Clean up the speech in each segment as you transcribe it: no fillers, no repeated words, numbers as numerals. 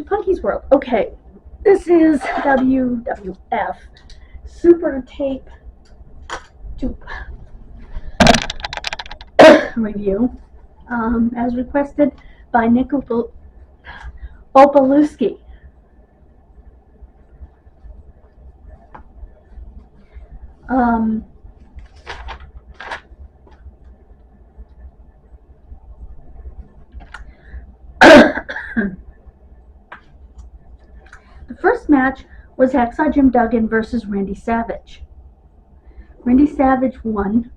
Punky's World. Okay, this is WWF SuperTape review, as requested by Nick Opalewski. The first match was Hacksaw Jim Duggan versus Randy Savage. Randy Savage won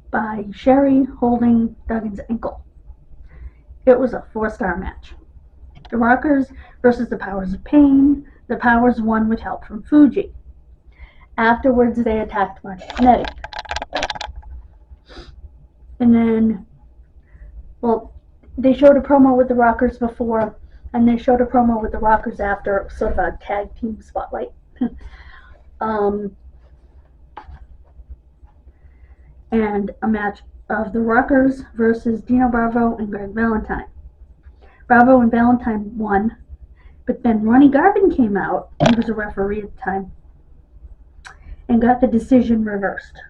by Sherry holding Duggan's ankle. It was a 4-star match. The Rockers versus the Powers of Pain. The Powers won with help from Fuji. Afterwards, they attacked Mark Jannetty. And then, well, they showed a promo with the Rockers before, and they showed a promo with the Rockers after, sort of a tag team spotlight. And a match of the Rockers versus Dino Bravo and Greg Valentine. Bravo and Valentine won, but then Ronnie Garvin came out, he was a referee at the time, and got the decision reversed.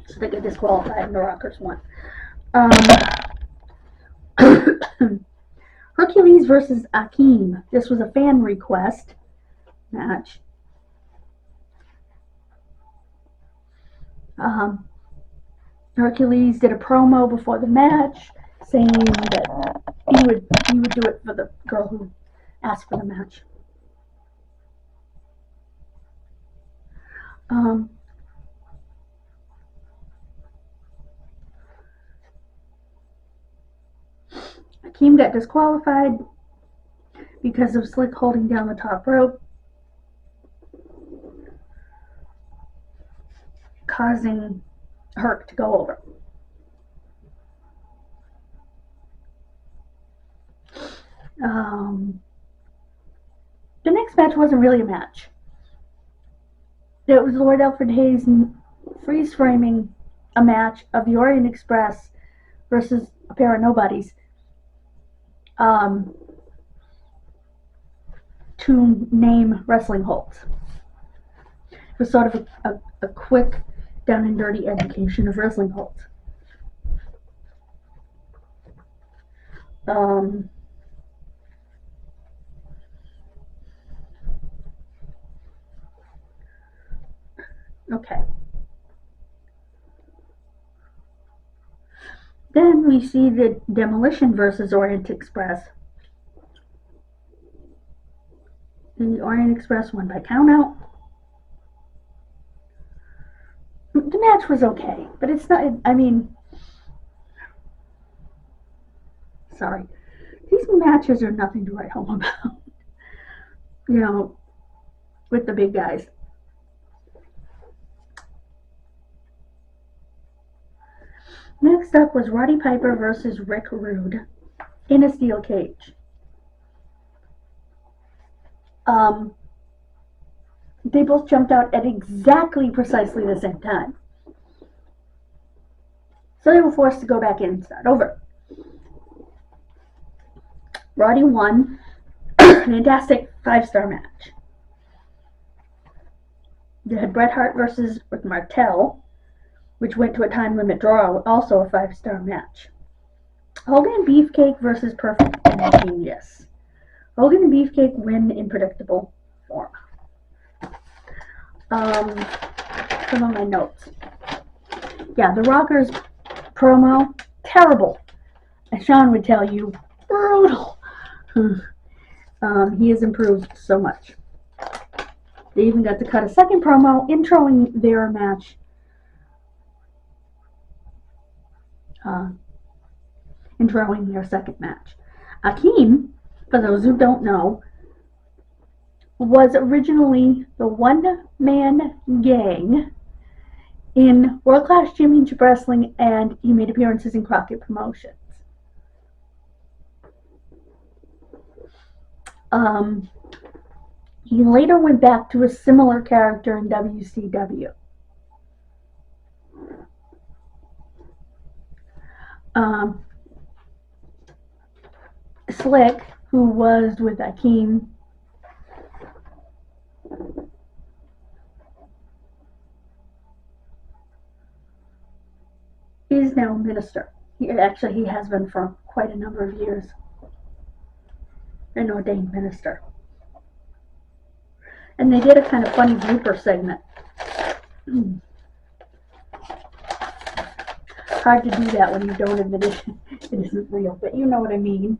So they got disqualified and the Rockers won. Hercules versus Akeem. This was a fan request match. Hercules did a promo before the match saying that he would do it for the girl who asked for the match. Akeem got disqualified because of Slick holding down the top rope, causing Herc to go over. The next match wasn't really a match. It was Lord Alfred Hayes freeze framing a match of the Orient Express versus a pair of nobodies to name wrestling holds. It was sort of a quick, down and dirty education of wrestling holds. Okay. Then we see the Demolition versus Orient Express. The Orient Express won by countout. The match was okay, but it's not, I mean, sorry. These matches are nothing to write home about. You know, with the big guys. Next up was Roddy Piper versus Rick Rude in a steel cage. They both jumped out at precisely the same time. So they were forced to go back in and start over. Roddy won a fantastic 5-star match. They had Bret Hart versus Rick Martel, which went to a time limit draw, also a 5-star match. Hogan and Beefcake versus Perfect and Genius. Hogan and Beefcake win in predictable form. Some of my notes. Yeah, the Rockers promo, terrible. As Sean would tell you, brutal. He has improved so much. They even got to cut a second promo introing their match. Introing their second match. Akeem, for those who don't know, was originally the one-man gang in World Class Championship Wrestling, and he made appearances in Crockett Promotions. He later went back to a similar character in WCW. Slick, who was with Akeem, is now a minister. He has been for quite a number of years, an ordained minister. And they did a kind of funny blooper segment. Hard to do that when you don't admit it isn't real, but you know what I mean.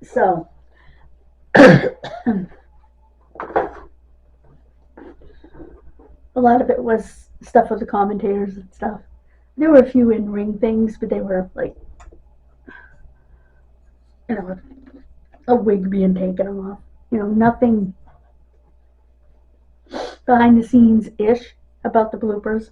So, a lot of it was stuff with the commentators and stuff. There were a few in-ring things, but they were like, you know, a wig being taken off. You know, nothing behind the scenes-ish about the bloopers.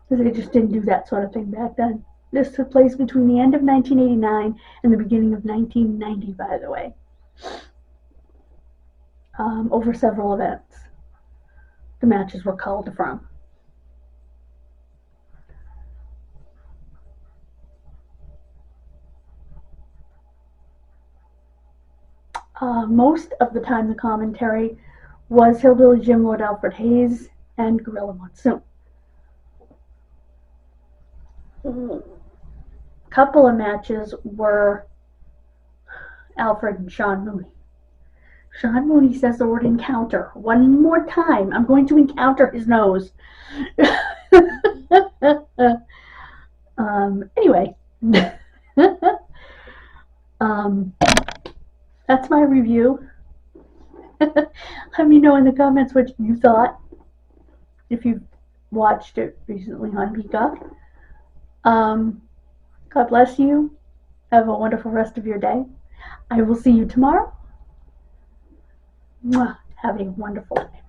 They just didn't do that sort of thing back then. This took place between the end of 1989 and the beginning of 1990, by the way, over several events. The matches were called from. Most of the time the commentary was Hillbilly Jim, Lord Alfred Hayes, and Gorilla Monsoon. A couple of matches were Alfred and Sean Mooney. Sean Mooney says the word encounter one more time. I'm going to encounter his nose. Anyway, that's my review. Let me know in the comments what you thought, if you've watched it recently on Peacock. God bless you. Have a wonderful rest of your day. I will see you tomorrow. Have a wonderful day.